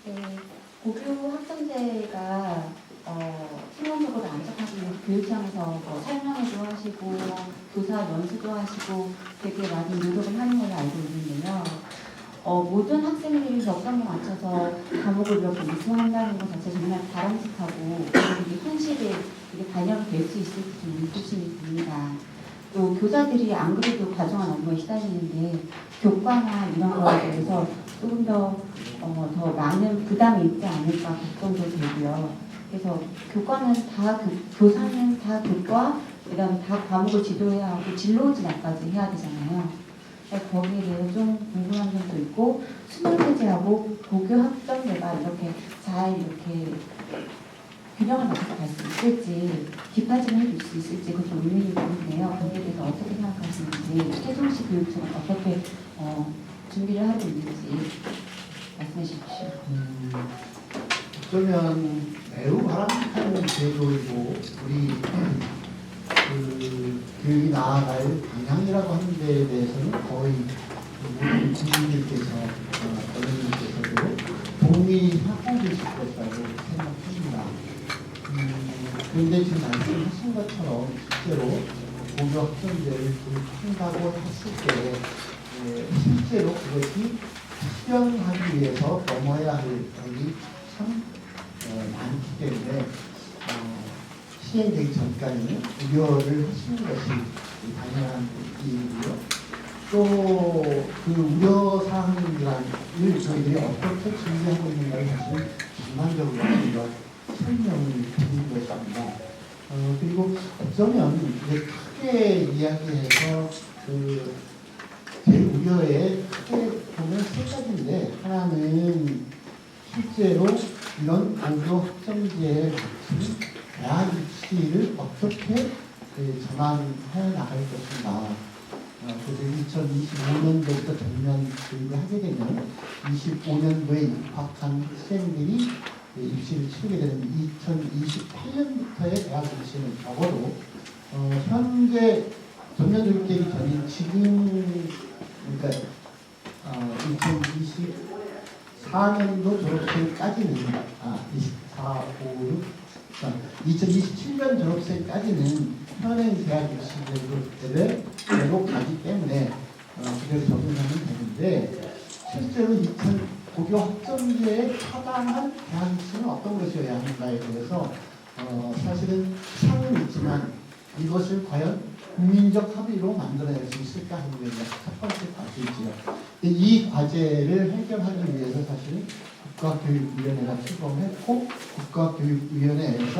네, 고교 학점제가 순간적으로 안착하기 위해서 교육청에서 뭐 설명회도 하시고 교사 연수도 하시고 되게 많은 노력을 하는 걸로 알고 있는데요. 모든 학생들이 적성에 맞춰서 과목을 이렇게 이수한다는 것 자체 정말 바람직하고 이게 현실에 이게 반영이 될 수 있을지 좀 의구심이 듭니다. 또 교사들이 안 그래도 과정한 업무에 시달리는데 교과나 이런 거에 대해서 조금 더 많은 부담이 있지 않을까 걱정도 되고요. 그래서 교과는 다 교사는 다 교과, 그다음에 다 과목을 지도해야 하고 진로 진학까지 해야 되잖아요. 거기에 대해서 좀 궁금한 점도 있고 수능제하고 고교 학점제가 이렇게 잘 이렇게 균형을 맞춰서 갈 수 있을지 뒷받침을 해줄 수 있을지 그것도 의문이 드는데요. 거기에 대해서 어떻게 생각하시는지 세종시 교육청은 어떻게 준비를 하고 있는지 말씀해 주십시오. 어쩌면 매우 바람직한 제도이고 우리 교육이 나아갈 방향이라고 하는 데에 대해서는 거의 모든 국민들께서 어른들께서도 동의하고 계실 것이라고 생각합니다. 그런데 지금 말씀하신 것처럼 실제로 고교 학점제를 도입한다고 했을 때 실제로 그것이 실현하기 위해서 넘어야 할 것이 참 많기 때문에 시행되기 전까지는 우려를 하시는 것이 당연한 일이고요. 또 그 우려사항을 저희들이 어떻게 준비하고 있는가를 사실 전반적으로 우리가 설명을 드린 것입니다. 그리고 어쩌면 크게 이야기해서 제 우려에 크게 보면 세 가지인데, 하나는 실제로 이런 고교 학점제에 맞춘 대학 입시를 어떻게 전환해 나갈 것인가. 그래서 2025년도부터 전면 교육을 하게 되면 25년도에 입학한 학생들이 입시를 치르게 되는 2028년부터의 대학 입시는 적어도 현재 전면 교육 되기 전인 지금 그러니까 2024년도 졸업생까지는 2027년 졸업생까지는 현행 대학 입시제도대로 가기 때문에 그대로 적용하면 되는데, 실제로 고교 학점제에 타당한 대학 입시는 어떤 것이어야 하는가에 대해서 사실은 상은 있지만 이것을 과연 국민적 합의로 만들어낼 수 있을까 하는 게 첫 번째 과제이지요. 이 과제를 해결하기 위해서 사실은 국가교육위원회가 출범했고, 국가교육위원회에서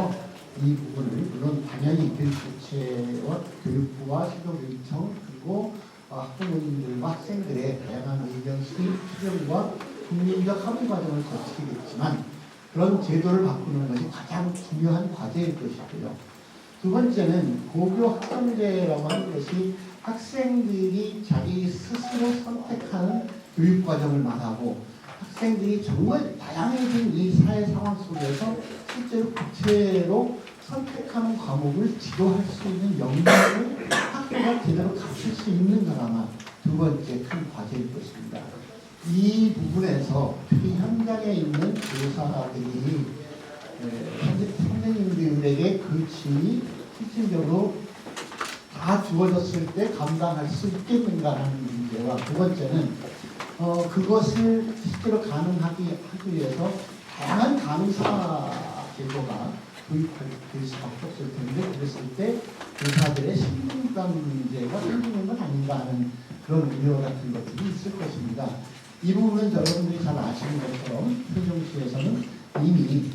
이 부분을 물론 당연히 교육부처와 교육부와 시도교육청 그리고 학부모님들과 학생들의 다양한 의견 수립, 수정과 국민적 합의 과정을 거치겠지만 그런 제도를 바꾸는 것이 가장 중요한 과제일 것이고요. 두 번째는 고교 학점제라고 하는 것이 학생들이 자기 스스로 선택하는 교육과정을 말하고, 학생들이 정말 다양해진 이 사회 상황 속에서 실제로 구체로 선택하는 과목을 지도할 수 있는 역량을 학교가 제대로 갖출 수 있는 거라마 두 번째 큰 과제일 것입니다. 이 부분에서 특히 현장에 있는 교사들이 선생님들에게 그 짐이 실질적으로 다 주어졌을 때 감당할 수 있겠는가라는 문제와, 두 번째는 그것을 실제로 가능하게 하기 위해서 다양한 강사 제도가 도입될 수밖에 없을 텐데, 그랬을 때 교사들의 신분감 문제가 생기는 건 아닌가 하는 그런 우려 같은 것들이 있을 것입니다. 이 부분은 여러분들이 잘 아시는 것처럼 세종시에서는 이미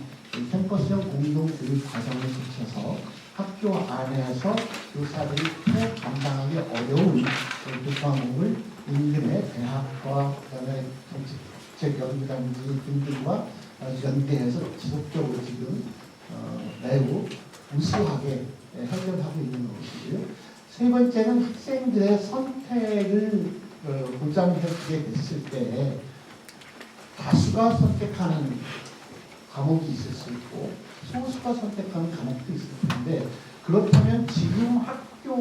캠퍼스형 공동교육 과정을 거쳐서 학교 안에서 교사들이 더 감당하기 어려운 그 과목을 인근의 대학과 그다음에 정책연구단지 등등과 연계해서 지속적으로 지금 매우 우수하게 해결하고 있는 것이고요. 세 번째는 학생들의 선택을 보장해주게 됐을 때 다수가 선택하는 과목이 있을 수 있고 소수가 선택하는 과목도 있을 텐데, 그렇다면 지금 학교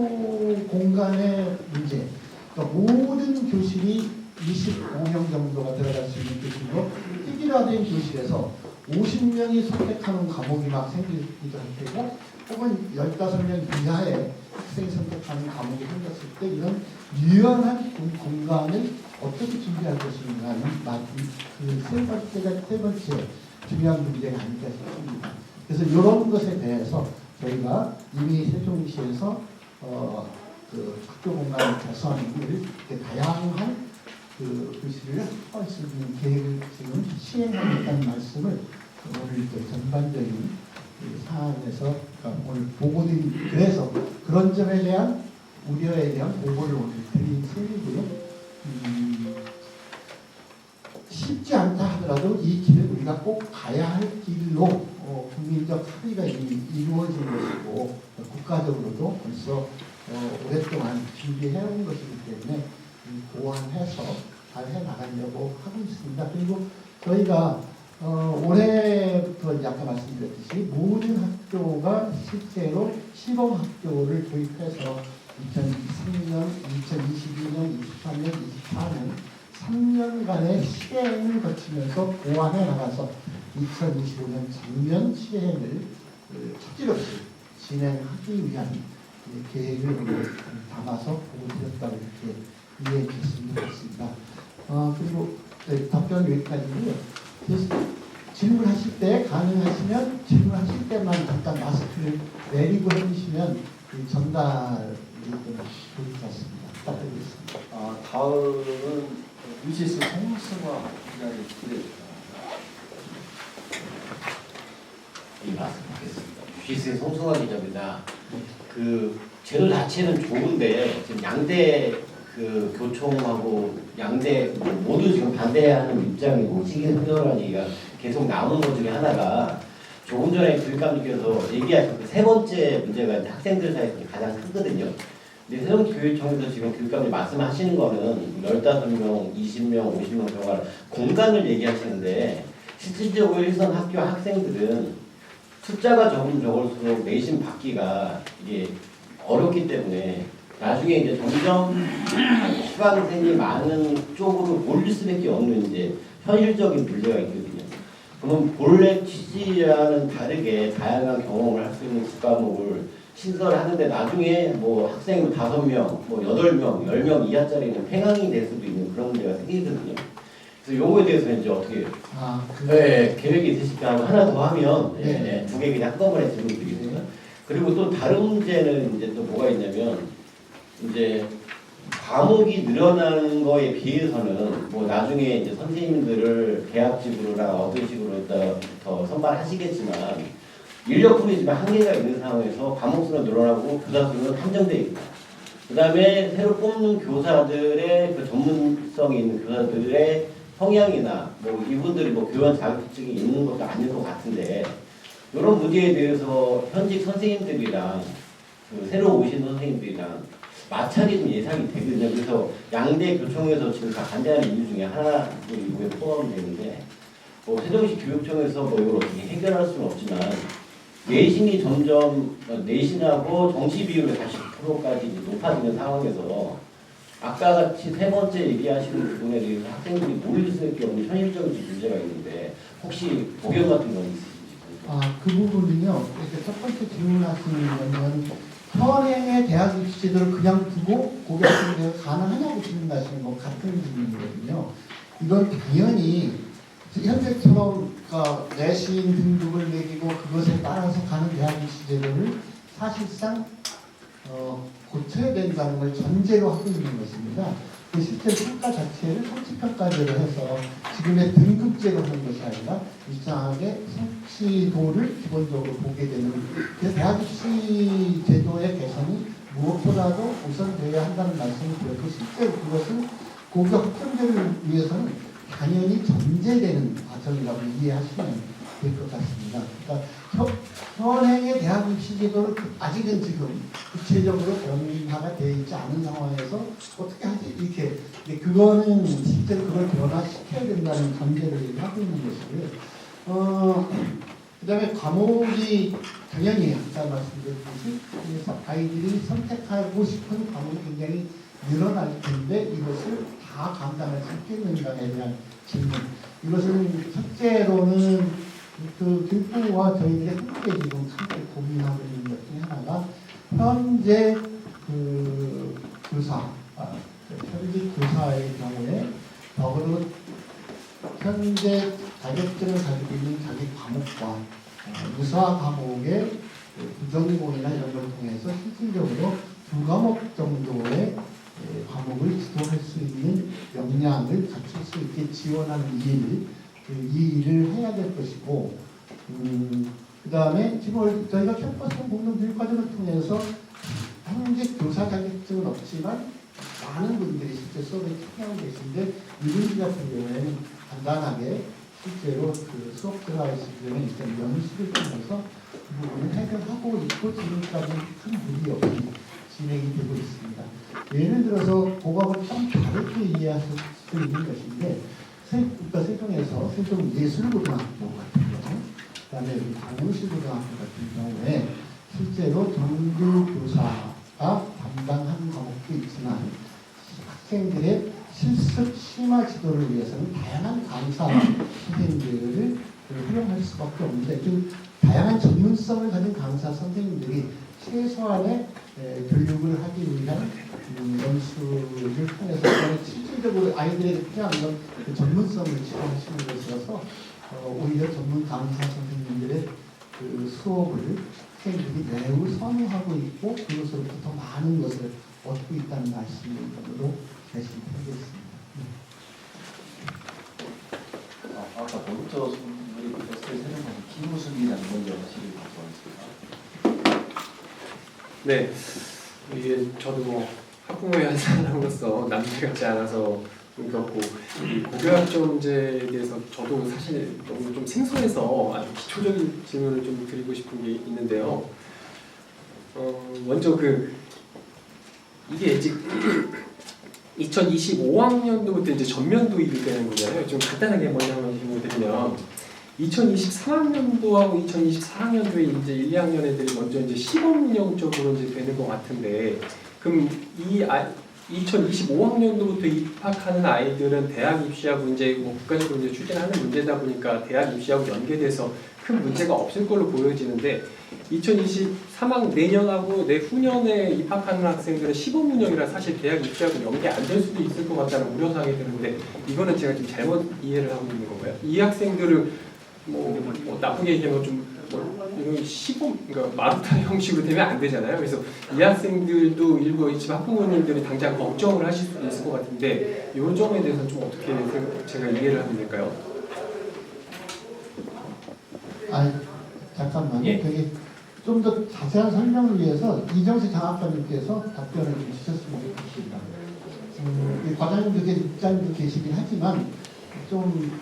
공간의 문제, 그러니까 모든 교실이 25명 정도가 들어갈 수 있는 교실로 현실화된 교실에서 50명이 선택하는 과목이 막 생기기도 할 테고 혹은 15명 이하의 학생이 선택하는 과목이 생겼을 때 이런 유연한 공간을 어떻게 준비할 것인가는 세 번째 중요한 문제가 아닐까 싶습니다. 그래서 이런 것에 대해서 저희가 이미 세종시에서 그 학교 공간 개선을 이렇게 다양한 교실을 확보할 수 있는 계획을 지금 시행하겠다는 말씀을 오늘 전반적인 사안에서 오늘 보고드린 그래서 그런 점에 대한 우려에 대한 보고를 오늘 드린 셈이고요. 쉽지 않다 하더라도 이 길을 우리가 꼭 가야 할 길로 국민적 합의가 이미 이루어진 것이고 국가적으로도 벌써 오랫동안 준비해온 것이기 때문에 보완해서 잘 해나가려고 하고 있습니다. 그리고 저희가 올해부터 아까 말씀드렸듯이 모든 학교가 실제로 시범학교를 도입해서 2023년, 2022년, 23년, 24년 3년간의 시행을 거치면서 보완해 나가서 2025년 작년 시행을 착질 없이 진행하기 위한 계획을 담아서 보고드렸다고 이렇게 이해해 주셨으면 좋겠습니다. 그리고 답변 여기까지고요. 질문하실 때 가능하시면 질문하실 때만 잠깐 마스크를 내리고 해주시면 전달이 좀 좋을 것 같습니다. 부탁드리겠습니다. 다음은 유지스 송승화 기자님 기대해주니다. 이 말씀드리겠습니다. 유지스의 송승화 기자입니다. 그 제도 자체는 좋은데 지금 양대 그 교총하고 양대 모두 지금 반대하는 입장이고 시기상조라는 얘기가 계속 나오는 것 중에 하나가 조금 전에 교육감님께서 얘기하신 그 세 번째 문제가 학생들 사이에서 가장 크거든요. 근데 세종교육청에서 지금 교육감님 말씀하시는 거는 15명, 20명, 50명 정도 공간을 얘기하시는데 실질적으로 일선 학교 학생들은 숫자가 적을수록 내신 받기가 이게 어렵기 때문에 나중에 이제 점점 수강생이 많은 쪽으로 몰릴 수밖에 없는 이제 현실적인 문제가 있거든요. 그러면 본래 취지와는 다르게 다양한 경험을 할 수 있는 국과목을 신설하는데 나중에 뭐 학생 5명, 뭐 8명, 10명 이하짜리는 팽항이 될 수도 있는 그런 문제가 생기거든요. 그래서 요거에 대해서 이제 어떻게 네, 계획이 있으실까 하나 더 하면 네, 2개 그냥 한꺼번에 질문 드리겠습니다. 그리고 또 다른 문제는 이제 또 뭐가 있냐면 이제 과목이 늘어나는 거에 비해서는 뭐 나중에 이제 선생님들을 계약직으로나 어떤 식으로 더 선발하시겠지만 인력풀이 지금 한계가 있는 상황에서 과목 수는 늘어나고 교사 수는 한정되어 있다. 그 다음에 새로 뽑는 교사들의 그 전문성이 있는 교사들의 성향이나 뭐 이분들이 뭐 교원 자격증이 있는 것도 아닐 것 같은데 이런 문제에 대해서 현직 선생님들이랑 그 새로 오신 선생님들이랑 마찰이 좀 예상이 되거든요. 그래서 양대 교총에서 지금 다 반대하는 이유 중에 하나도 이거에 포함되는데 뭐 세종시 교육청에서 뭐 이걸 어떻게 해결할 수는 없지만 내신이 점점 내신하고 정시 비율이 40%까지 높아지는 상황에서 아까 같이 세 번째 얘기하시는 부분에 대해서 학생들이 몰릴 수밖에 없는 현실적인 문제가 있는데 혹시 고견 같은 건 있으신지? 그 부분은요. 이렇게 첫 번째 질문하시는 거는 현행의 대학 입시 제도를 그냥 두고 고교 학생들이 가능하냐고 질문하시는 것 같은 질문이거든요. 이건 당연히 현재처럼 내신 등급을 매기고 그것에 따라서 가는 대학 입시 제도를 사실상 고쳐야 된다는 걸 전제로 하고 있는 것입니다. 실제 평가 자체를 성취평가제로 해서 지금의 등급제로 하는 것이 아니라 일정하게 성취도를 기본적으로 보게 되는 그래서 대학 입시 제도의 개선이 무엇보다도 우선되어야 한다는 말씀을 드렸고 실제로 그것은 고교 학생들을 위해서는 당연히 전제되는 과정이라고 이해하시면 될 것 같습니다. 그러니까 현행의 대학 입시 제도는 아직은 지금 구체적으로 변화가 되어 있지 않은 상황에서 어떻게 하지? 이렇게 그거는 실제로 그걸 변화시켜야 된다는 전제를 하고 있는 것이고요. 그다음에 과목이 당연히 아까 말씀드렸듯이 아이들이 선택하고 싶은 과목이 굉장히 늘어날 텐데 이것을 다 감당할 수 있겠는가에 대한 질문. 이것은 첫째로는 그 교육부와 저희들의 함께 지금 함께 고민하고 있는 것 중에 하나가 현재 그 현직 교사의 경우에 적어도 현재 자격증을 가지고 있는 자기 과목과 유사 과목의 부전공이나 이런 걸 통해서 실질적으로 두 과목 정도의 과목을 지도할 수 있는 역량을 갖출 수 있게 지원하는 이 일을 해야 될 것이고, 그 다음에 지금 저희가 캠퍼스 공동교육과정을 통해서 현직 교사 자격증은 없지만 많은 분들이 실제 수업에 참여하고 계신데 이분들 같은 경우에는 간단하게 실제로 그 수업 들어가 있을 때는 일단 연습을 통해서 그 부분을 해결하고 있고 지금까지 큰 무리 없이 진행이 되고 있습니다. 예를 들어서 그거하고 좀 다르게 이해할 수 있는 것인데 세종에서 세종예술고등학교 같은 경우, 그 다음에 광명시고등학교 같은 경우에 실제로 정규교사가 담당하는 과목도 있지만 학생들의 실습 심화 지도를 위해서는 다양한 강사 선생님들을 활용할 수밖에 없는데 그 다양한 전문성을 가진 강사 선생님들이 최소한의 교육을 하기 위한 연수를 통해서 실질적으로 아이들에게 필요한 건 그 전문성을 지도하시는 것이어서 오히려 전문 강사 선생님들의 그 수업을 학생들이 매우 선호하고 있고 그것으로부터 더 많은 것을 얻고 있다는 말씀으로 말씀드리겠습니다. 아까 먼저 우리 에스테 세명하고 김우순이라는 먼저 하시길 바라겠습니다. 네, 이게 저도 뭐 학부모의 한 사람으로서 남들 같지 않아서 좀 그렇고 이 고교학점 문제에 대해서 저도 사실 너무 좀 생소해서 아주 기초적인 질문을 좀 드리고 싶은 게 있는데요. 먼저 이게 이제 2025학년도부터 이제 전면 도입이 되는 거잖아요. 좀 간단하게 먼저 한번 질문을 드리면 2023학년도하고 2024학년도에 이제 1, 2학년 애들이 먼저 이제 시범 운영적으로 이제 되는 것 같은데, 그럼 2025학년도부터 입학하는 아이들은 대학 입시하고 이제 뭐 국가적으로 이제 추진하는 문제다 보니까 대학 입시하고 연계돼서 큰 문제가 없을 걸로 보여지는데 2023학 내년하고 내후년에 입학하는 학생들은 시범 운영이라 사실 대학 입시하고 연계 안 될 수도 있을 것 같다는 우려사항이 드는데 이거는 제가 지금 잘못 이해를 하고 있는 건가요? 이 학생들을 뭐 나쁘게 얘기하면 좀 이런 시범, 그러니까 마루타 형식으로 되면 안 되잖아요. 그래서 이 학생들도 일부 지금 학부모님들이 당장 걱정을 하실 수도 있을 것 같은데 이 점에 대해서 좀 어떻게 제가 이해를 하면 될까요? 잠깐만요. 예. 되게 좀 더 자세한 설명을 위해서 이정세 장학관님께서 답변을 좀 주셨으면 좋겠습니다. 이 과장님도 입장도 계시긴 하지만 좀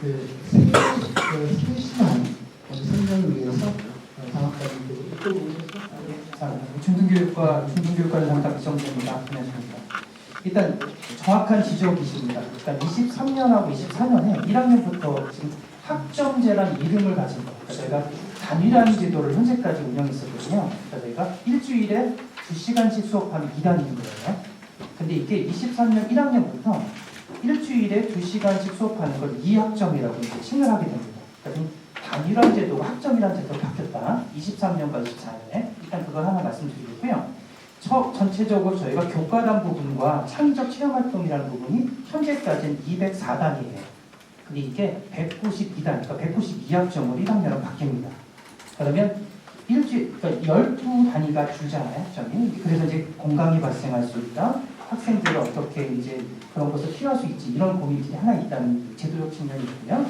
세심한 설명을 위해서 장학관님께서 중등교육과를 담당 이정재입니다. 안녕하십니까. 일단 정확한 지적이십니다. 그러니까 23년하고 24년에 1학년부터 지금 학점제라는 이름을 가진 거. 그러니까 저희가 단위라는 제도를 현재까지 운영했었거든요. 그러니까 저희가 일주일에 2시간씩 수업하는 2단위인 거예요. 근데 이게 23년 1학년부터 일주일에 2시간씩 수업하는 걸 2학점이라고 이제 칭을 하게 됩니다. 그러니까 단위란 제도가 학점이란 제도로 바뀌었다. 23년과 24년에 일단 그걸 하나 말씀드리고요. 전체적으로 저희가 교과단 부분과 창의적 체험활동이라는 부분이 현재까지는 204단위예요. 근데 이게 192단, 그러니까 192학점으로 1학년으로 바뀝니다. 그러면 그러니까 12단위가 줄잖아요, 학점이. 그래서 이제 공강이 발생할 수 있다. 학생들을 어떻게 이제 그런 것을 필요할 수 있지. 이런 고민들이 하나 있다는 제도적 측면이 있고요.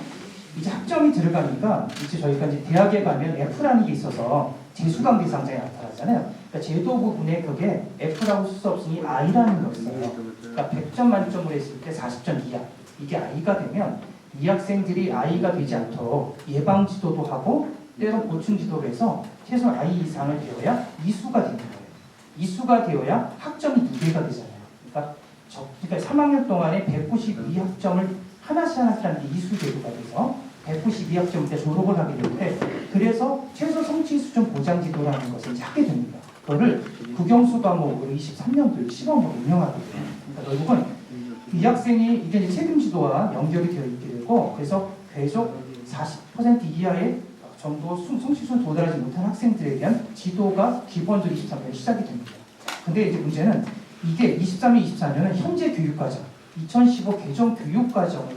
이제 학점이 들어가니까 이제 저희가 이제 대학에 가면 F라는 게 있어서 재수강 대상자에 나타나잖아요. 그러니까 제도 부분에 그게 F라고 쓸 수 없으니 I라는 거 있어요. 그러니까 100점 만점으로 했을 때 40점 이하. 이게 I가 되면 이 학생들이 I가 되지 않도록 예방 지도도 하고 때론 보충 지도를 해서 최소 I 이상을 배워야 이수가 되는 거예요. 이수가 되어야 학점이 2개가 되잖아요. 그러니까 3학년 동안에 192학점을 하나씩 하는 게 이수 제도가 돼서 192학점 때 졸업을 하게 되는데, 그래서 최소 성취 수준 보장 지도라는 것을 이제 하게 됩니다. 그거를 국영수 과목으로 23년도에 시범으로 운영하게 돼요. 그러니까 결국은 이 학생이 이게 이제 책임지도와 연결이 되어 있게 되고 그래서 계속 40% 이하의 정도 성취수는 도달하지 못한 학생들에 대한 지도가 기본적으로 23년에 시작이 됩니다. 근데 이제 문제는 이게 23년, 24년은 현재 교육과정, 2015 개정 교육과정을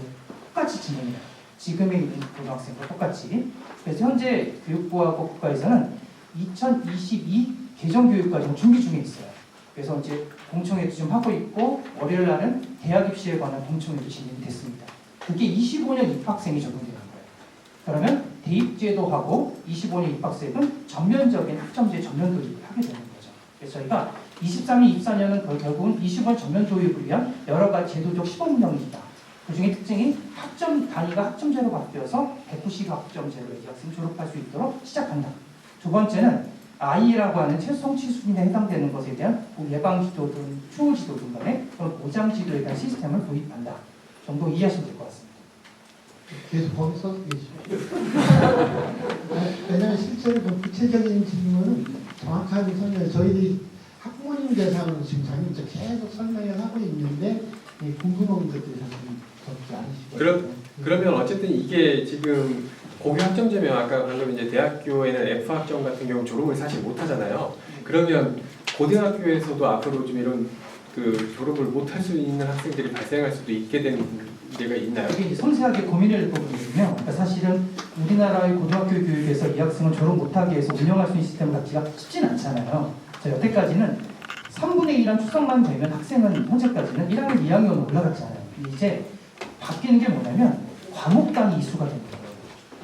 똑같이 진행해요. 지금의 있는 고등학생과 똑같이. 그래서 현재 교육부하고 국가에서는 2022 개정 교육과정 준비 중에 있어요. 그래서 이제 공청회도 좀 하고 있고 월요일 날은 대학 입시에 관한 공청회도 진행이 됐습니다. 그게 25년 입학생이 적용되는 거예요. 그러면 대입제도 하고 25년 입학생은 전면적인 학점제 전면 도입을 하게 되는 거죠. 그래서 저희가 23년, 24년은 결국은 25년 전면 도입을 위한 여러 가지 제도적 시범 운영이다. 그 중에 특징이 학점 단위가 학점제로 바뀌어서 190 학점제로 이 학생이 졸업할 수 있도록 시작한다. 두 번째는 I라고 하는 최성취 수준에 해당되는 것에 대한 예방지도든 추후지도든 간에 보장지도에 대한 시스템을 도입한다. 정도 이해하시면 될 것 같습니다. 계속 거기 써 계시죠. 왜냐하면 실제로 좀 구체적인 질문은 정확하게 설명해 저희들이 학부모님 대상으로 지금 자기부터 계속 설명을 하고 있는데 궁금한 것들이 사실 적지 않으시고 그러면 어쨌든 이게 지금 고교 학점제면 아까 방금 이제 대학교에는 F 학점 같은 경우 졸업을 사실 못 하잖아요. 그러면 고등학교에서도 앞으로 좀 이런 그 졸업을 못 할 수 있는 학생들이 발생할 수도 있게 되는 문제가 있나요? 이게 이제 섬세하게 고민할 부분이거든요. 그러니까 사실은 우리나라의 고등학교 교육에서 이 학생을 졸업 못하게 해서 운영할 수 있는 시스템을 갖기가 쉽진 않잖아요. 자, 여태까지는 3분의 1한 추석만 되면 학생은 현재까지는 1학년, 2학년으로 올라갔잖아요. 이제 바뀌는 게 뭐냐면 과목당 이수가 됩니다.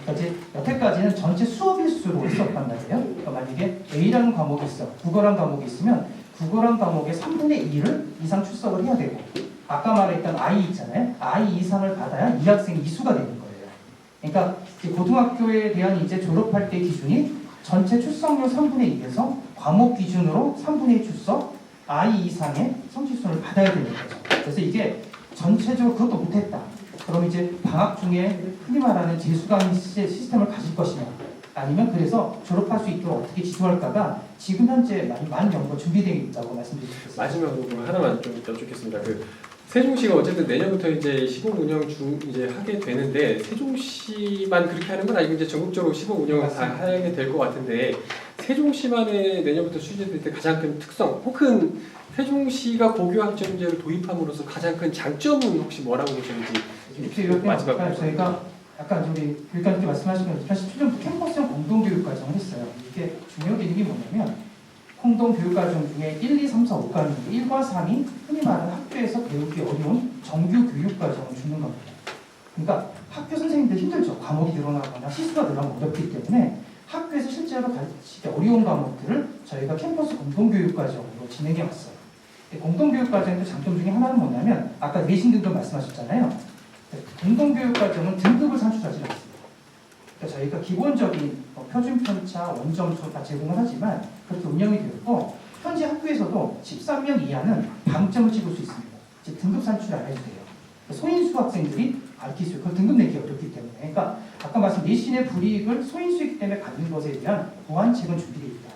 그러니까 이제 여태까지는 전체 수업 일수로 했었단 말이에요. 그러니까 만약에 A라는 과목이 있어, 국어라는 과목이 있으면 국어라는 과목의 3분의 1을 이상 출석을 해야 되고 아까 말했던 I 있잖아요. I 이상을 받아야 이 학생이 이수가 되는 거예요. 그러니까 이제 고등학교에 대한 이제 졸업할 때 기준이 전체 출석률 3분의 2에서 과목 기준으로 3분의 2 출석, I 이상의 성취순을 받아야 되는 거죠. 그래서 이게 전체적으로 그것도 못했다. 그럼 이제 방학 중에 흔히 말하는 재수강 시스템을 가질 것이냐 아니면 그래서 졸업할 수 있도록 어떻게 지도할까가 지금 현재 많은 연구가 준비되어 있다고 말씀드리겠습니다. 마지막으로 하나만 좀 여쭙겠습니다. 세종시가 어쨌든 내년부터 이제 시범 운영 이제 하게 되는데 세종시만 그렇게 하는 건 아니고 이제 전국적으로 시범 운영을 다 하게 될 것 같은데 세종시만의 내년부터 추진될 때 가장 큰 특성 혹은 세종시가 고교 학점제를 도입함으로써 가장 큰 장점은 혹시 뭐라고 보시는지 마지막으로 저희가 아까 우리 교육감님께 말씀하신 것처럼 17년부터 캠퍼스형 공동교육과정을 했어요. 이게 중요한 게 뭐냐면 공동교육과정 중에 1, 2, 3, 4, 5과정 중에 1과 3이 흔히 말하는 학교에서 배우기 어려운 정규교육과정을 주는 겁니다. 그러니까 학교 선생님들 힘들죠. 과목이 늘어나거나 실수가 늘어나면 어렵기 때문에 학교에서 실제로 가르치기 어려운 과목들을 저희가 캠퍼스 공동교육과정으로 진행해 왔어요. 공동교육과정의 장점 중에 하나는 뭐냐면 아까 내신 등급 말씀하셨잖아요. 공동교육과정은 등급을 산출하지 않습니다. 그러니까 저희가 기본적인 표준 편차, 원점수 다 제공을 하지만 그렇게 운영이 되었고 현재 학교에서도 13명 이하는 방점을 찍을 수 있습니다. 즉 등급 산출 안 해도 돼요. 소인수 학생들이 가르칠 수 있고 등급 내기 어렵기 때문에 그러니까 아까 말씀 내신의 불이익을 소인수이기 때문에 갖는 것에 대한 보완책은 준비되어 있다.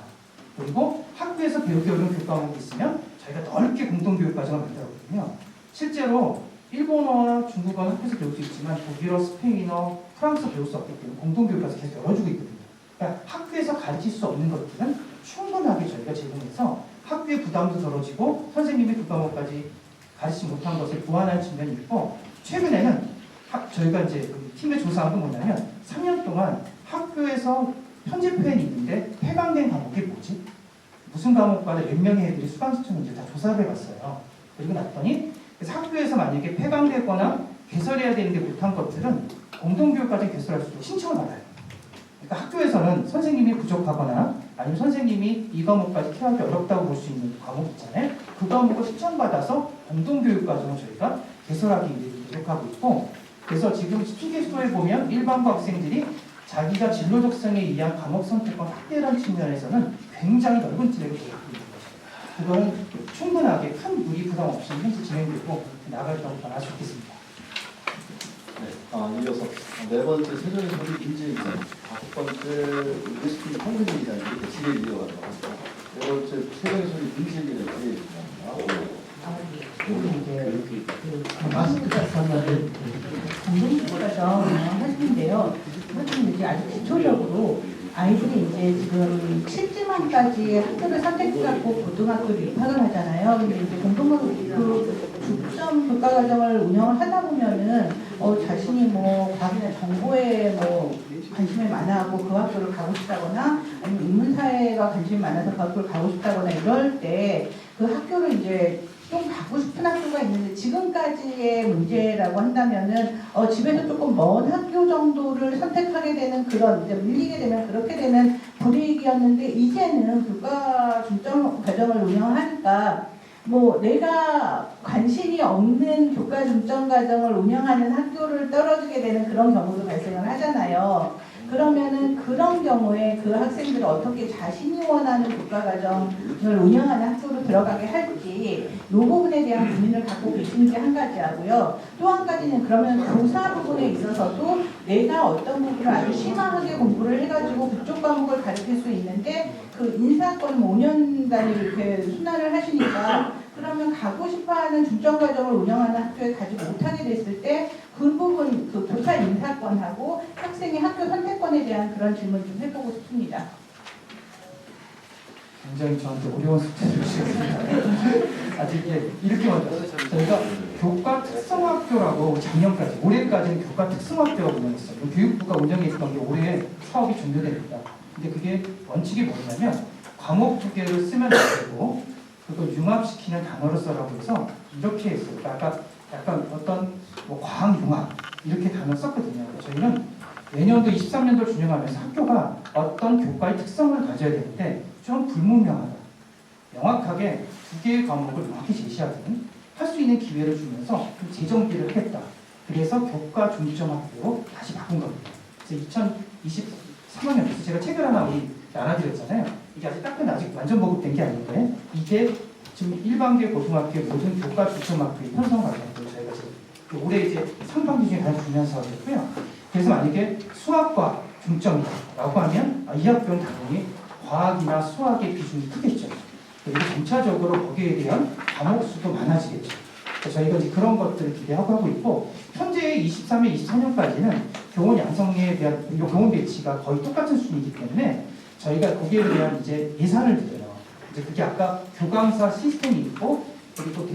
그리고 학교에서 배우기 어려운 교육 과목이 있으면 저희가 넓게 공동교육과정을 만들었거든요. 실제로 일본어와 중국어는 학교에서 배울 수 있지만 독일어, 스페인어, 프랑스어 배울 수 없기 때문에 공동교육과정 계속 열어주고 있거든요. 그러니까 학교에서 가르칠 수 없는 것들은 충분하게 저희가 제공해서 학교의 부담도 덜어지고 선생님이 그 과목까지 가르치지 못한 것을 보완하는 측면이 있고 최근에는 저희가 이제 팀의 조사한 건 뭐냐면 3년 동안 학교에서 편집회원이 있는데 폐강된 과목이 뭐지? 무슨 과목과는 몇 명의 애들이 수강 신청인지 다 조사를 해봤어요. 그리고 났더니 그래서 학교에서 만약에 폐강되거나 개설해야 되는데 못한 것들은 공동교육과정 개설할 수 있도록 신청을 받아요. 그러니까 학교에서는 선생님이 부족하거나 아니면 선생님이 이 과목까지 케어하기 어렵다고 볼 수 있는 과목 있잖아요. 그 과목을 신청받아서 공동교육과정을 저희가 개설하기 위해 노력하고 있고 그래서 지금 필기수에 보면 일반고 학생들이 자기가 진로 적성에 의한 과목 선택과 확대라는 측면에서는 굉장히 넓은 트랙을 보고 있는 것입니다. 그거는 충분하게 큰 무리 부담 없이 현재 진행되고 나갈 거라고 알 수 있겠습니다. 네, 이어서 네 번째 세종의 소리 인재입니다. 다섯 번째 리스트 황근희 기자님 진행을 이어가도록 하겠습니다. 네 번째 세종의 소리 인재입니다. 그리고 이제 마스크가 선언을 공동교과서 운영하시는데요. 사실 이제 아주 기초적으로 아이들이 이제 지금 7지망까지 학교를 선택하고 고등학교를 입학을 하잖아요. 근데 이제 그 중점 교과과정을 운영을 하다 보면은 자신이 뭐 과학이나 정보에 뭐 관심이 많아하고 그 학교를 가고 싶다거나 아니면 인문사회가 관심이 많아서 그 학교를 가고 싶다거나 이럴 때 그 학교를 이제 좀 가고 싶은 학교가 있는데 지금까지의 문제라고 한다면은 집에서 조금 먼 학교 정도를 선택하게 되는 그런 이제 밀리게 되면 그렇게 되는 분위기였는데 이제는 교과 중점 과정을 운영하니까 뭐 내가 관심이 없는 교과 중점 과정을 운영하는 학교를 떨어지게 되는 그런 경우도 발생을 하잖아요. 그러면은 그런 경우에 그 학생들을 어떻게 자신이 원하는 교과 과정을 운영하는 학교로 들어가게 할지 이 부분에 대한 고민을 갖고 계신지 한 가지 하고요. 또 한 가지는 그러면 교사 부분에 있어서도 내가 어떤 부분을 아주 심하게 공부를 해가지고 그쪽 과목을 가르칠 수 있는데 그 인사권 5년 단위로 이렇게 순환을 하시니까 그러면 가고 싶어하는 중점 과정을 운영하는 학교에 가지 못하게 됐을 때 그 부분, 그 교사 인사권하고 학생의 학교 선택권에 대한 그런 질문 좀 해보고 싶습니다. 굉장히 저한테 어려운 숙제를 주셨습니다. 아직 이렇게 먼저 저희가 교과 특성학교라고 작년까지 올해까지는 교과 특성학교가 운영했어요. 교육부가 운영했던 게 올해 사업이 종료됩니다. 근데 그게 원칙이 뭐냐면 과목 2개를 쓰면 안 되고 그걸 융합시키는 단어를 써라고 해서 이렇게 했어요. 약간 어떤 뭐 과학융합 이렇게 단어를 썼거든요. 저희는 내년도 23년도를 준영하면서 학교가 어떤 교과의 특성을 가져야 되는데 좀 불분명하다. 명확하게 2개의 과목을 명확히 제시하든 할 수 있는 기회를 주면서 좀 재정비를 하겠다. 그래서 교과 중점 학교로 다시 바꾼 겁니다. 그래서 2023학년 그래서 제가 책을 하나 나눠드렸잖아요. 이게 아직 완전 보급된 게 아닌데 이게 지금 일반계 고등학교의 모든 교과 중점 학교의 편성 과정으로 저희가 지금 올해 이제 상반기 중에 가장 중요한 사업이었고요. 그래서 만약에 수학과 중점이다라고 하면 이 학교는 당연히 과학이나 수학의 비중이 크겠죠. 그리고 점차적으로 거기에 대한 과목 수도 많아지겠죠. 저희가 이제 그런 것들을 기대하고 하고 있고 현재 23년, 24년까지는 교원 양성에 대한 교원 배치가 거의 똑같은 수준이기 때문에 저희가 거기에 대한 이제 예산을 드려요. 이제 그게 아까 교강사 시스템이 있고 그리고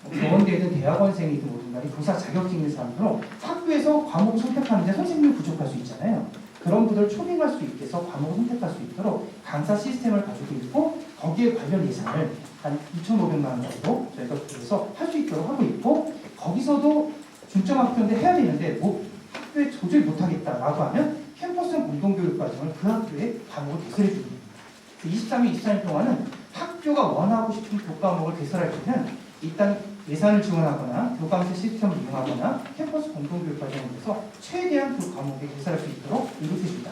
교원되든 대학원생이든 모든 간에 교사 자격증 있는 사람들로 학교에서 과목을 선택하는데 선생님이 부족할 수 있잖아요. 그런 분들을 초빙할 수 있게 해서 과목을 선택할 수 있도록 강사 시스템을 가지고 있고 거기에 관련 예산을 한 2,500만 원 정도 저희가 그래서 할 수 있도록 하고 있고 거기서도 중점학교인데 해야 되는데 뭐 학교에 도저히 못하겠다라고 하면 캠퍼스 공동교육 과정을 그 학교에 과목을 개설해 줍니다. 23년, 24년 동안은 학교가 원하고 싶은 교과목을 개설할 때는 일단 예산을 지원하거나 교과학습 시스템을 이용하거나 캠퍼스 공동교육 과정에 대해서 최대한 그 과목에 개설할 수 있도록 노력해줍니다.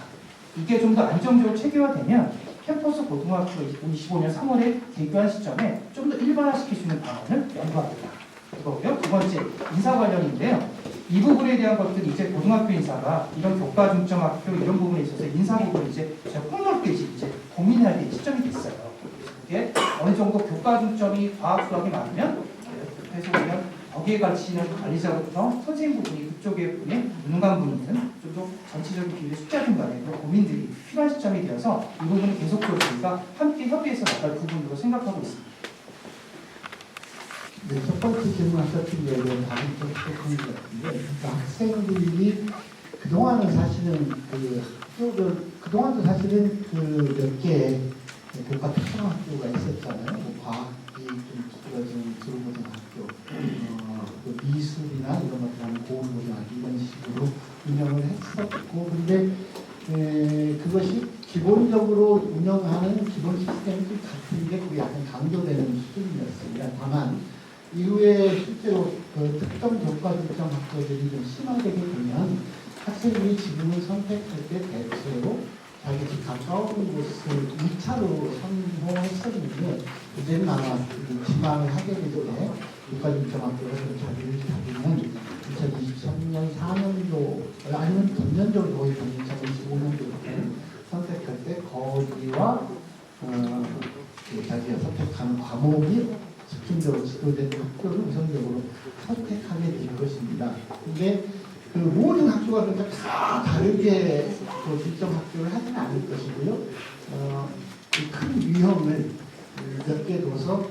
이게 좀 더 안정적으로 체계화되면 캠퍼스 고등학교 2025년 3월에 개교한 시점에 좀 더 일반화시킬 수 있는 방안을 연구합니다. 그거고요. 두 번째, 인사 관련인데요. 이 부분에 대한 것들이 이제 고등학교 인사가 이런 교과 중점 학교 이런 부분에 있어서 인사 부분을 이제 폭넓게 이제 고민해야 될 시점이 됐어요. 그게 어느 정도 교과 중점이 과학 수학이 많으면 그래서 보면 거기에 갇히는 관리자부터 선생님 부분이 그쪽에 분의 운관 분들은 좀 더 전체적인 비율의 숫자든 간에 그런 고민들이 필요한 시점이 되어서 이 부분은 계속적으로 저희가 함께 협의해서 나갈 부분으로 생각하고 있습니다. 네, 첫 번째 질문하셨던 거에 대한 답이 좀 부족한 것 같은데, 그러니까 학생들이 그동안은 사실은 그동안도 사실은 그 몇 개의 교과 특성 학교가 있었잖아요. 뭐 과학이 좀 기울어진 중고등학교, 그 미술이나 이런 것들 하는 고등고등학교 이런 식으로 운영을 했었고, 근데 그것이 기본적으로 운영하는 기본 시스템이 좀 같은 게 그게 약간 강조되는 수준이었습니다. 다만 이후에 실제로 그 특정 교과 중점 학교들이 좀 심화되게 되면 학생들이 지금은 선택할 때 대체로 자기 집 가까운 곳을 2차로 선호했었는데 이제는 아마 지망을 하게 될 때 교과 중점 학교가 좀 자기를 잡으면 2023년 4년도 아니면 전년적으로 거의 2025년도 선택할 때 거기와 자기가 선택하는 과목이 집중이 중심적으로 지도된 학교를 우선적으로 선택하게 될 것입니다. 근데 그 모든 학교가 그러니까 다 다르게 그 필정 학교를 하지는 않을 것이고요. 큰 위험을 몇 개 둬서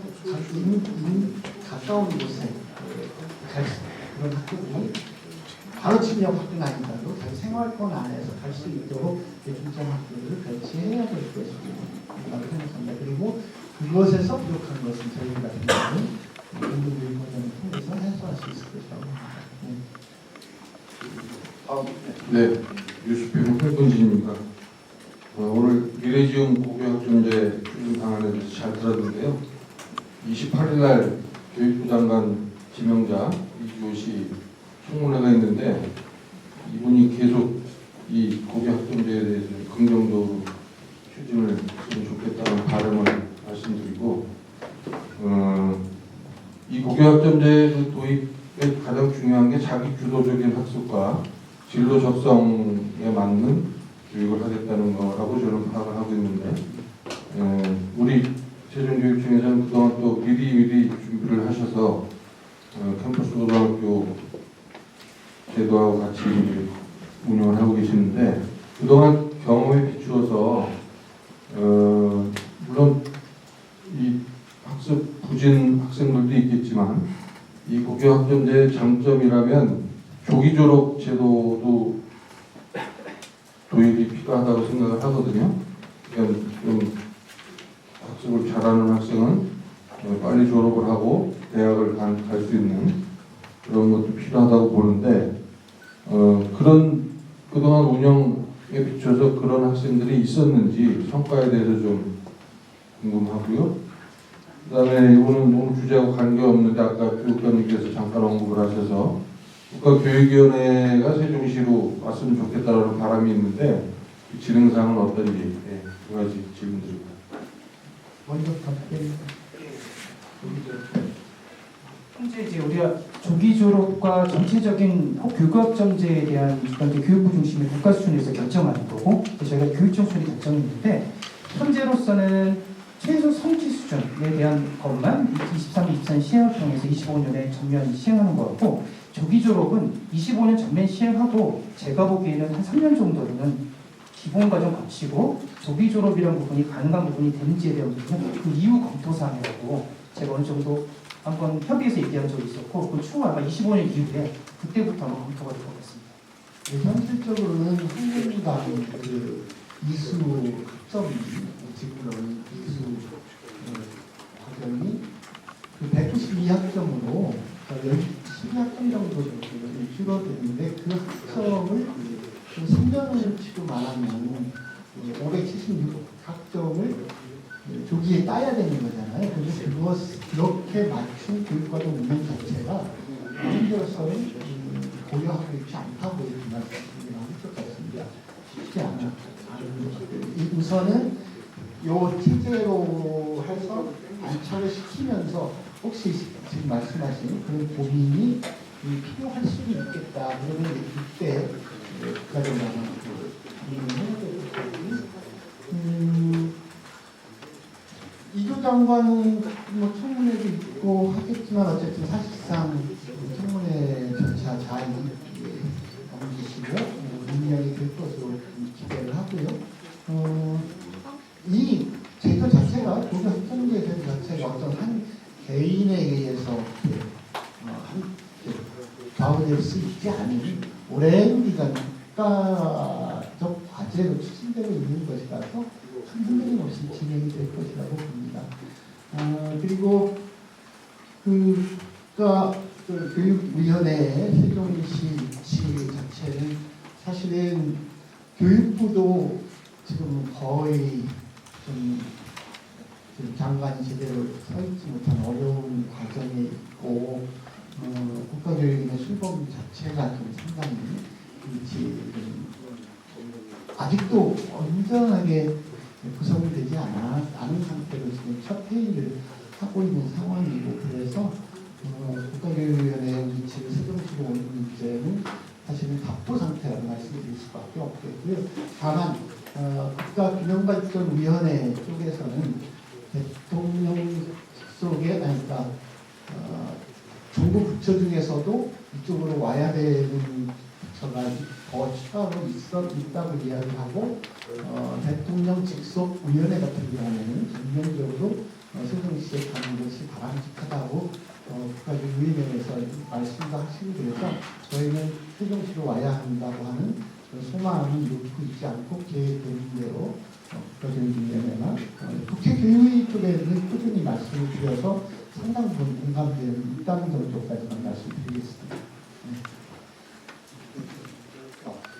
가까운 곳에 갈 수, 그런 학교들이 바로 침략 학교는 아니더라도 자기 생활권 안에서 갈 수 있도록 필정 학교를 배치해야 될 것이라고 생각합니다. 그리고 그것에서 부족한 것은 저희 같은 경우는 공동교육 과정을 통해서 해소할 수 있을 것이라고 합니다. 네, 뉴스피로 홍근진입니다. 오늘 미래지원 고교학점제 추진 방안에 대해서 잘 들었는데요. 28일 날 교육부 장관 지명자 이주호 씨 청문회가 있는데 이분이 계속 이 고교학점제에 대해서 긍정적으로 추진을 했으면 좋겠다는 바람을 말씀드리고 이 고교학점제 도입의 가장 중요한 게 자기 주도적인 학습과 진로 적성에 맞는 교육을 하겠다는 거라고 저는 파악을 하고 있는데 우리 세종교육청에서는 그동안 또 미리 준비를 하셔서 캠퍼스 고등학교 제도하고 같이 운영을 하고 계시는데 그동안 경험에 비추어서 물론 이 학습 부진 학생들도 있겠지만 이 고교학점제의 장점이라면 조기 졸업 제도도 도입이 필요하다고 생각을 하거든요. 그러니까 좀 학습을 잘하는 학생은 빨리 졸업을 하고 대학을 갈 수 있는 그런 것도 필요하다고 보는데 그런 그동안 운영에 비춰서 그런 학생들이 있었는지 성과에 대해서 좀 궁금하고요. 그다음에 이거는 오늘 주제하고 관계없는데 아까 교육감님께서 잠깐 언급을 하셔서 국가교육위원회가 세종시로 왔으면 좋겠다는 바람이 있는데 그 진행상은 어떤지 두 가지 질문드립니다. 먼저 답변입니다. 현재 이제 우리가 조기 졸업과 전체적인 교육학점제에 대한 교육부 중심의 국가 수준에서 결정하는 거고 저희가 교육청 수준이 결정했는데 현재로서는 최소 성취 수준에 대한 것만 23-24 시행을 통해서 25년에 전면 시행하는 거고 조기 졸업은 25년 전면 시행하고 제가 보기에는 한 3년 정도는 기본 과정 거치고 조기 졸업이라는 부분이 가능한 부분이 되는지에 대한 부분은 그 이후 검토 사항이라고 제가 어느 정도 한번 협의해서 얘기한 적이 있었고 그 추후 아마 25년 이후에 그때부터 아마 검토가 될 것 같습니다. 현실적으로는 학년간 그 이수 학점 지금 이수 과정이 그 192학점으로 12학점 정도 줄어드는데 그 학점을 3년을 치고 말하면 576학점을 조기에 따야 되는 거잖아요. 그런데 그것을 그렇게 맞춘 교육과정 운영 자체가 현재로서는 고려하고 있지 않다고 이렇게 말씀드리면 할 것 같습니다. 쉽지 않아요. 우선은 요 체제로 해서 안착을 시키면서 혹시 지금 말씀하신 그런 고민이 필요할 수도 있겠다. 그러면 이때 국가적으로 해야 될 것같고 이조 장관은 뭐 청문회도 있고 하겠지만 어쨌든 사실상 청문회 절차 잘 넘기시고 운영이 될 것으로 기대를 하고요. 이 제도 자체가 고교 학점제 제도 자체가 어떤 한 개인에 의해서 좌우될 수 있지 않은 오랜 기간 국가적 과제로 추진되고 있는 것이라서 큰 흔들림 없이 진행이 될 것이라고 봅니다. 그리고 교육위원회 세종시 위치 자체는 사실은 교육부도 지금 거의 좀 장관이 제대로 서 있지 못한 어려운 과정에 있고 국가교육의 출범 자체가 좀 상당히 아직도 온전하게 구성이 되지 않은 상태로 지금 첫 회의를 하고 있는 상황이고 그래서 국가교육위원회 위치를 세종시로 오는 문제는 사실은 답보 상태라고 말씀드릴 수밖에 없겠고요. 다만 국가균형발전위원회 쪽에서는 대통령 속에 그러니까 정부 부처 중에서도 이쪽으로 와야 되는 부처가 더 추가로 있다고 이야기하고 대통령 직속 위원회 같은 경우에는 전면적으로 세종시에 가는 것이 바람직하다고 국가주의위원회에서 말씀도 하시고 그래서 저희는 세종시로 와야 한다고 하는 소망은 놓고 있지 않고 계획된 대로 국가주의위원회나 국회교육위 쪽에는 꾸준히 말씀을 드려서 상당 부분 공감되는 있다는 정도까지만 말씀드리겠습니다.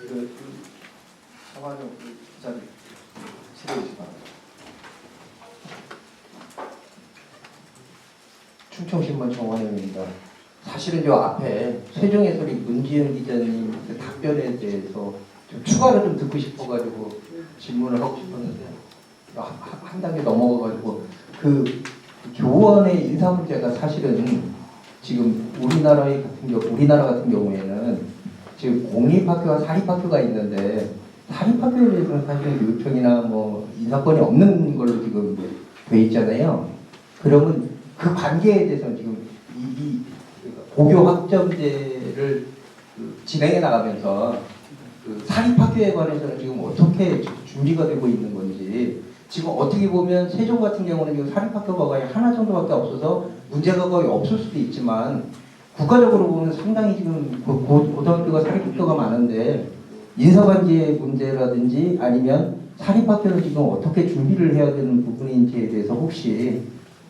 그 서관영 기자님 실례해주시기 바랍니다. 충청신문 정원영입니다. 사실은 저 앞에 세종의 소리 문지은 기자님 그 답변에 대해서 좀 추가로 좀 듣고 싶어가지고 질문을 하고 싶었는데 한 단계 넘어가가지고 그 교원의 인사 문제가 사실은 지금 우리나라 같은 경우에는 지금 공립학교와 사립학교가 있는데 사립학교에 대해서는 사실은 요청이나 뭐 인사권이 없는 걸로 지금 돼 있잖아요. 그러면 그 관계에 대해서는 지금 이 고교 학점제를 진행해 나가면서 그 사립학교에 관해서는 지금 어떻게 준비가 되고 있는 건지, 지금 어떻게 보면 세종 같은 경우는 지금 사립학교가 거의 하나 정도밖에 없어서 문제가 거의 없을 수도 있지만 국가적으로 보면 상당히 지금 고등학교가 사립학교가 많은데 인사관계 문제라든지 아니면 사립학교를 지금 어떻게 준비를 해야 되는 부분인지에 대해서 혹시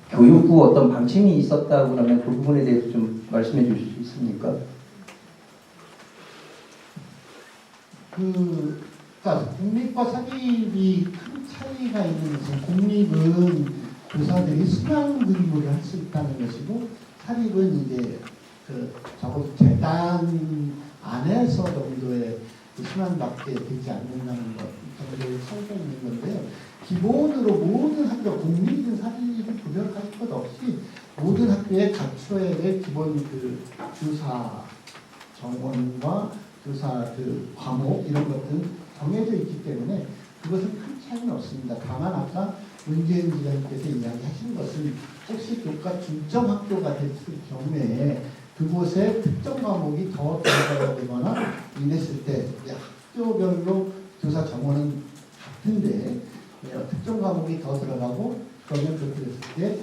교육부 어떤 방침이 있었다고 하면 그 부분에 대해서 좀 말씀해 주실 수 있습니까? 그러니까 공립과 사립이 큰 차이가 있는 것은 공립은 교사들이 수강 근무를 할 수 있다는 것이고 사립은 이제 적어도 재단 안에서 정도의 수강받게 되지 않는다는 것 정도의 차이가 있는 건데요. 기본으로 모든 학교, 공립이든 사립이든 구별할 것 없이 모든 학교에 갖춰야 될 기본 교사 정원과 교사 과목 이런 것들은 정해져 있기 때문에 그것은 큰 차이는 없습니다. 다만 아까 문재인 기자님께서 이야기하신 것은 혹시 교과 중점 학교가 됐을 경우에 그곳에 특정 과목이 더 들어가야 되거나 이랬을 때 학교별로 교사 정원은 같은데 특정 과목이 더 들어가고 그러면 그렇게 됐을 때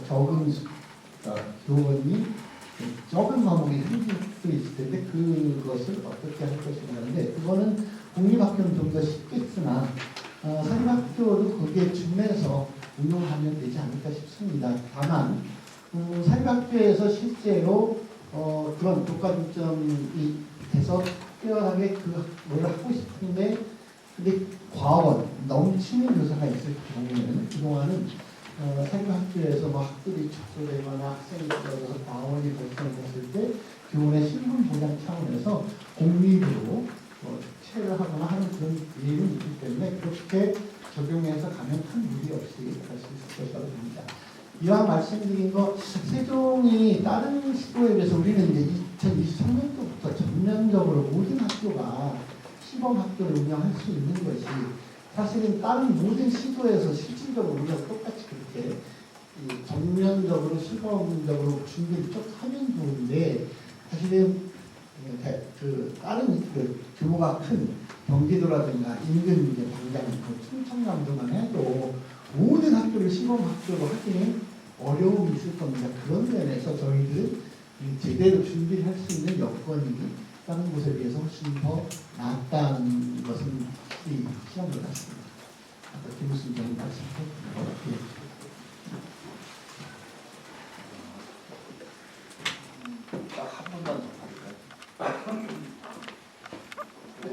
적은 교원이 적은 과목이 생길 수 있을 텐데 그것을 어떻게 할 것인가인데 그거는 공립학교는 좀 더 쉽겠으나 사립학교도 거기에 준해서 운용하면 되지 않을까 싶습니다. 다만 사립학교에서 실제로 그런 교과 중점이 돼서 특별하게 뭘 하고 싶은데 근데 과원 넘치는 교사가 있을 경우에는 그동안은 사립학교에서 뭐 학급이 축소되거나 학생이 줄어들어서 과원이 발생했을 때 교원의 신분 보장 차원에서 공립으로 특채를 하거나 하는 그런 기회는 있기 때문에 그렇게 적용해서 가면 큰 무리 없이 갈 수 있을 것이라고 봅니다. 이왕 말씀드린 거 세종이 다른 시도에 비해서 우리는 이제 2023년도부터 전면적으로 모든 학교가 시범 학교를 운영할 수 있는 것이 사실은 다른 모든 시도에서 실질적으로 우리가 똑같이 그렇게 전면적으로 시범적으로 준비를 쭉 하면 좋은데 사실은 다른 규모가 큰 경기도라든가 인근 이제 당장 충청남도만 해도 모든 학교를 시범 학교로 하기는 어려움이 있을 겁니다. 그런 면에서 저희들 제대로 준비할 수 있는 여건이 다른 곳에 비해서 훨씬 더 낫다는 것은 시험을 했습니다. 아까 김우순 장님 말씀하셨던 딱 한 번만 더 할까요?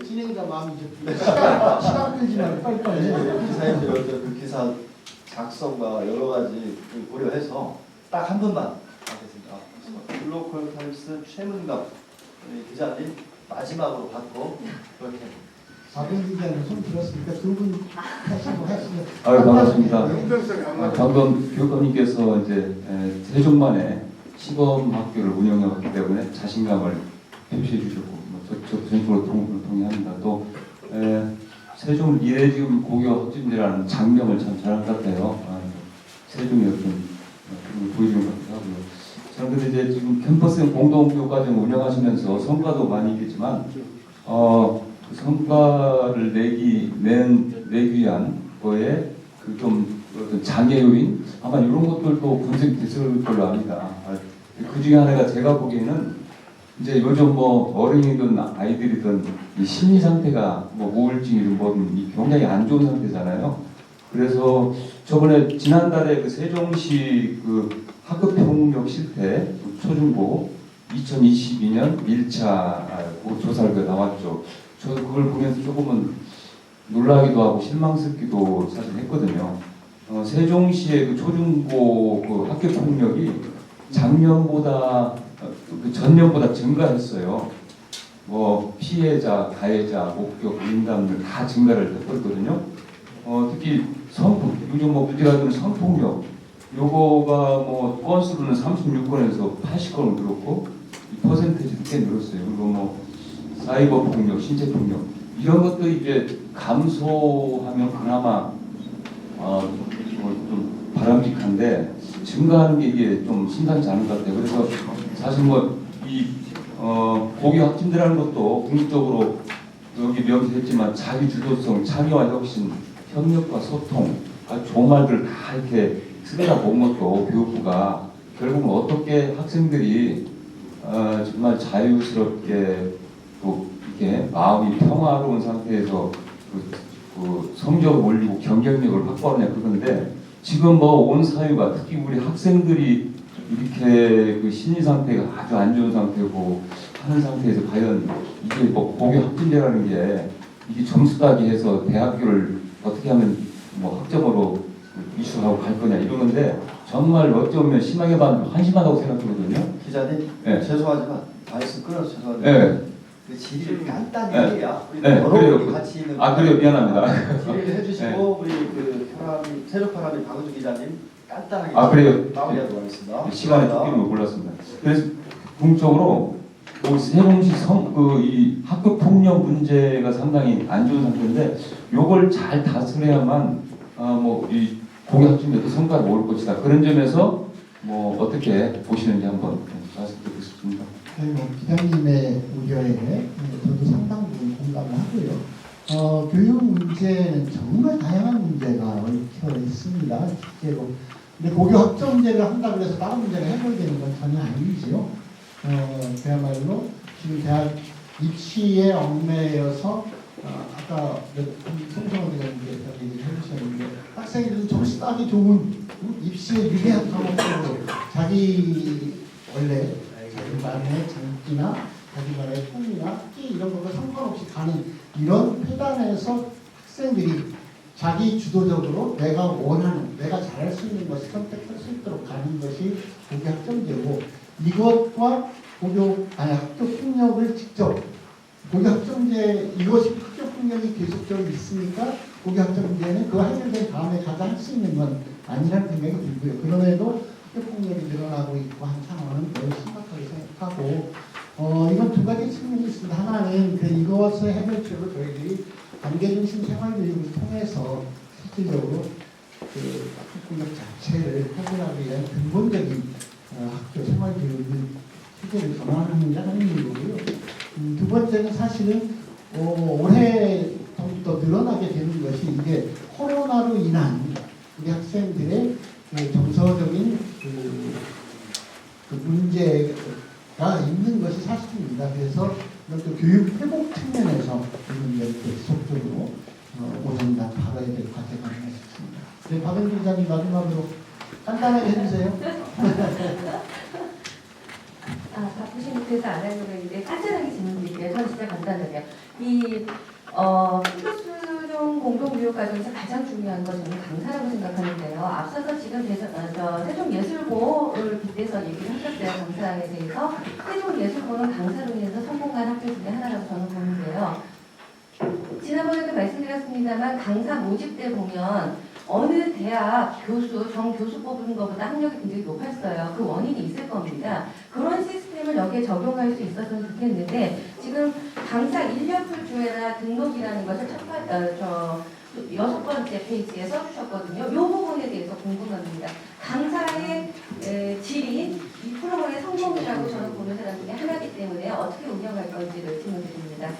진행자 마음이 이제 시간 끌지 말고 빨리빨리 기사님들 어떤 그 기사 작성과 여러 가지 고려해서 딱 한 번만 하겠습니다. 글로컬 타임스 최문갑 기자님 마지막으로 받고 그렇게. 박영 기자님 손 들었으니까 두 분 하시면. 아유 반갑습니다. 방금 교육감님께서 이제 세종만의 시범 학교를 운영해왔기 때문에 자신감을 표시해 주셨고 저도 전적으로 동의합니다. 또 세종 미래 지금 고교 학점제라는 장명을 참 잘한 것 같아요. 세종의 어떤 그런 보여주는 것 같기도 하고요. 저는 근데 이제 지금 캠퍼스 공동교육과정 운영하시면서 성과도 많이 있겠지만 그 성과를 내기 위한 거에 그 좀 어떤 장애 요인 아마 이런 것들도 분석이 됐을 걸로 압니다. 그 중에 하나가 제가 보기에는 이제 요즘 뭐 어린이든 아이들이든 이 심리 상태가 뭐 우울증이든 뭐든 굉장히 안 좋은 상태잖아요. 그래서 저번에 지난달에 그 세종시 그 학급 폭력 실태 초중고 2022년 1차 조사가 나왔죠. 저 그걸 보면서 조금은 놀라기도 하고 실망스럽기도 사실 했거든요. 세종시의 그 초중고 그 학교 폭력이 작년보다 그 전년보다 증가했어요. 뭐 피해자, 가해자, 목격, 민담들 다 증가를 해버렸거든요. 특히 요즘 뭐 문제가 되는 성폭력 요거가 뭐 건수로는 36건에서 80건으로 늘었고 이 퍼센테이지도 꽤 늘었어요. 그리고 뭐 사이버 폭력, 신체 폭력 이런 것들이 이제 감소하면 그나마 좀 바람직한데 증가하는 게 이게 좀 심상치 않은 것 같아요. 그래서 사실 뭐 이 고교 학진들하는 것도 궁극적으로 여기 명시했지만 자기 주도성, 참여와 혁신, 협력과 소통, 좋은 말들 다 이렇게 쓰다 본 것도 교육부가 결국은 어떻게 학생들이 정말 자유스럽게 또 이렇게 마음이 평화로운 상태에서 그 성적을 올리고 경쟁력을 확보하느냐 그건데 지금 뭐 온 사회가 특히 우리 학생들이 이렇게 그 심리 상태가 아주 안 좋은 상태고 하는 상태에서 과연 이게 뭐 고교 학진제라는 게 이게 점수 따기 해서 대학교를 어떻게 하면 뭐 학점으로 이슈하고 갈 거냐 이러는데 정말 어쩌면 심하게 봐도 한심하다고 생각하거든요. 기자님, 네. 죄송하지만 말씀 끊어서 죄송한데 네. 그 질의를 간단히 네. 해야 우리 네, 여러 그래요. 분이 같이 있는 그래요. 미안합니다. 질의를 해주시고 네. 우리 그 세력파람이 박은주 기자님 간단하게 그래요. 마무리하도록 하겠습니다. 시간에 쫓기는 걸 몰랐습니다. 그래서 궁극적으로 세종시 이 학교 폭력 문제가 상당히 안 좋은 상태인데 요걸 잘 다스려야만 뭐 이 공약중에도 성과를 올 것이다. 그런 점에서 뭐 어떻게 보시는지 한번 말씀드리고 싶습니다. 뭐 기자님의 우려에 저도 상당 부분 공감을 하고요. 교육 문제는 정말 다양한 문제가 얽혀 있습니다. 실제로. 근데 고교 학점제를 한다고 해서 다른 문제가 해결되는 건 전혀 아니지요. 그야말로 지금 대학 입시에 얽매여서 아까 송정원이가 얘기를 해주셨는데 학생들은 점수 따기 좋은 입시에 유리한 과목으로 자기 원래 자기만의 장기나 자기만의 꿈이나 학기 이런 것과 상관없이 가는 이런 패단에서 학생들이 자기 주도적으로 내가 원하는, 내가 잘할 수 있는 것을 선택할 수 있도록 가는 것이 고교 학점제고 이것과 학교 폭력을 직접 고교 학점제 이것이 학교 폭력이 계속적으로 있으니까 고교 학점제는 그거 해결된 다음에 가서 할 수 있는 건 아니라는 생각이 들고요. 그럼에도 학교 폭력이 늘어나고 있고 한 상황은 매우 심각하게 생각하고 이건 두 가지 측면이 있습니다. 하나는 이것의 해결책으로 저희들이 관계중심 생활교육을 통해서 실질적으로 그 학교폭력 자체를 해결하기 위한 근본적인 학교 생활교육을 실제로 전환하는 게 하는 일이고요. 두 번째는 사실은 올해 정도 늘어나게 되는 것이 이게 코로나로 인한 우리 학생들의 정서적인 그 문제가 있는 것이 사실입니다. 그래서 이것도 교육 회복 측면에서 이런 지속적으로 오전날 다뤄야 될 과제가 아닌가 싶습니다. 네, 박은주 기자님 마지막으로 간단하게 해주세요. 바쁘신 분께서 안 하려고 했는데 간단하게 질문드릴게요. 저는 진짜 간단하게요. 필수종 공동교육과정에서 가장 중요한 건 저는 강사라고 생각하는데요. 앞서서 지금 세종예술고를 빗대서 얘기를 하셨어요. 강사에 대해서. 세종예술고는 강사로 인해서 성공한 학교 중에 하나라고 저는 보는데요. 지난번에도 말씀드렸습니다만 강사 모집 때 보면 어느 대학 교수, 정교수 뽑는 것보다 학력이 굉장히 높았어요. 그 원인이 있을 겁니다. 그런 시스템을 여기에 적용할 수 있었으면 좋겠는데 지금 강사 인력풀 조회나 등록이라는 것을 6번째 페이지에 써주셨거든요. 이 부분에 대해서 궁금합니다. 강사의 질이 이 프로그램 중에 하나이기 때문에 어떻게 운영할 건지를 질문드립니다.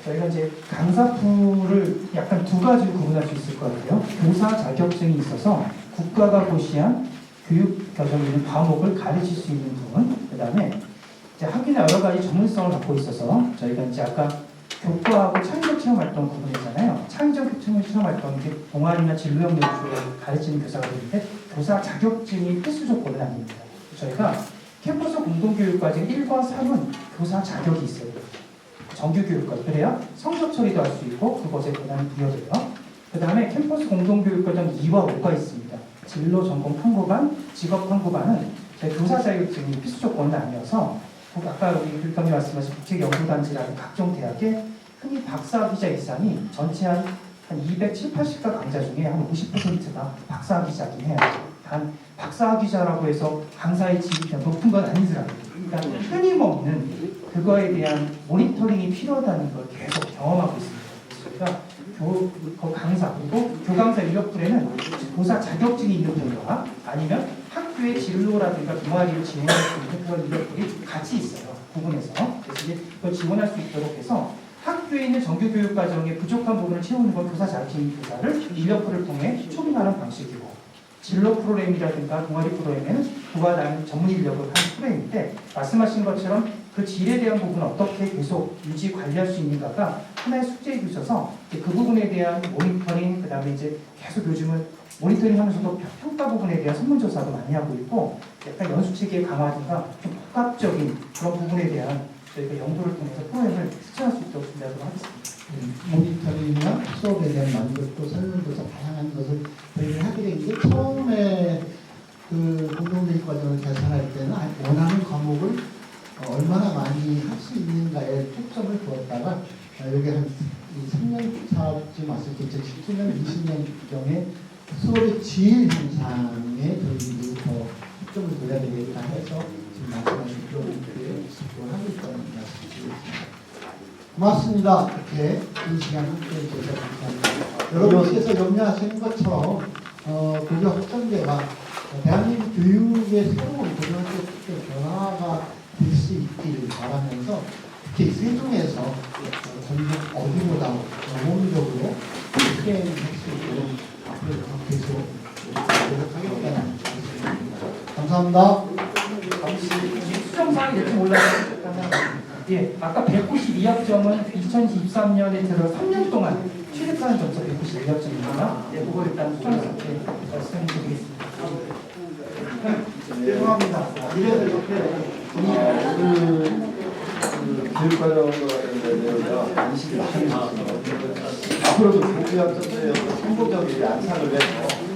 저희가 이제 강사풀을 약간 두 가지로 구분할 수 있을 것 같아요. 교사 자격증이 있어서 국가가 고시한 교육 과정에 있는 과목을 가르칠 수 있는 부분, 그 다음에 이제 학위나 여러 가지 전문성을 갖고 있어서 저희가 이제 아까 교과하고 창의적 체험 활동 구분했잖아요. 창의적 체험 활동 이게 동아리나 진로 영역 쪽을 가르치는 교사가 되는데 교사 자격증이 필수 조건은 아닙니다. 저희가 캠퍼스 공동교육과정 1과 3은 교사 자격이 있어요. 정규교육과정. 그래야 성적 처리도 할 수 있고 그것에 권한이 부여돼요. 그 다음에 캠퍼스 공동교육과정 2와 5가 있습니다. 진로 전공 탐구반, 직업 탐구반은 저희 교사 자격증이 필수 조건은 아니어서 아까 우리 교육감님 말씀하신 국제연구단지라는 각종 대학의 흔히 박사학위자 이상이 전체 한 270, 80가 강좌 중에 한 50%가 박사학위자긴 해요. 단 박사학위자라고 해서 강사의 지위가 높은 건 아니더라고요. 그러니까 끊임없는 그거에 대한 모니터링이 필요하다는 걸 계속 경험하고 있습니다. 그러니까 강사 그리고 교강사 인력풀에는 교사 자격증이 있는 분과 아니면 학교의 진로라든가 동아리를 지원할 수 있는 그런 인력풀이 같이 있어요. 구분해서. 그래서 이제 그걸 지원할 수 있도록 해서 학교에 있는 정규교육 과정의 부족한 부분을 채우는 건 교사 자격증 교사를 인력풀을 통해 초빙하는 방식이고 진로 프로그램이라든가 동아리 프로그램에는 그와 다른 전문 인력을 하는 프로그램인데 말씀하신 것처럼 그 질에 대한 부분을 어떻게 계속 유지 관리할 수 있는가가 하나의 숙제해 주셔서 그 부분에 대한 모니터링, 그 다음에 이제 계속 요즘은 모니터링 하면서도 평가 부분에 대한 설문조사도 많이 하고 있고 약간 연수 체계 강화든가 좀 복합적인 그런 부분에 대한 저희가 연구를 통해서 프로그램을 실천할 수 있도록 준비하도록 하겠습니다. 모니터링이나 수업에 대한 만족도, 설문조사 다양한 것을 저희가 하게 된 게 처음에 그 공동교육 과정을 개설할 때는 원하는 과목을 얼마나 많이 할 수 있는가에 초점을 두었다가 여기 한 3년 차쯤 왔을 때 17년, 20년경에 수업의 질 현상에 저희들이 더 초점을 둬야 되겠다 해서 지금 말씀하신 그런 부분을 하고 있다는 말씀드리겠습니다. 고맙습니다. 이렇게 이 시간 함께해 주셔서 감사합니다. 여러분께서 염려하시는 것처럼 교육 확장대가 대한민국 교육의 새로운 고등학교 변화가 될 수 있기를 바라면서 특히 세종에서 전국 어디보다 모험적으로 수행할 수 있도록 앞으로 계속 노력하겠다는 말씀입니다. 감사합니다. 수정사항이 될지 몰라요. 예, 아까 192학점은 2023년에 들어 3년 동안 취득하는 점수 192학점입니다. 예, 그거 일단 수정사항 말씀드리겠습니다. 죄송합니다. 이렇게 교육과정에 대해서 관심이 많이 있습니다. 앞으로도 교육학점에 선보적인 안착을 해서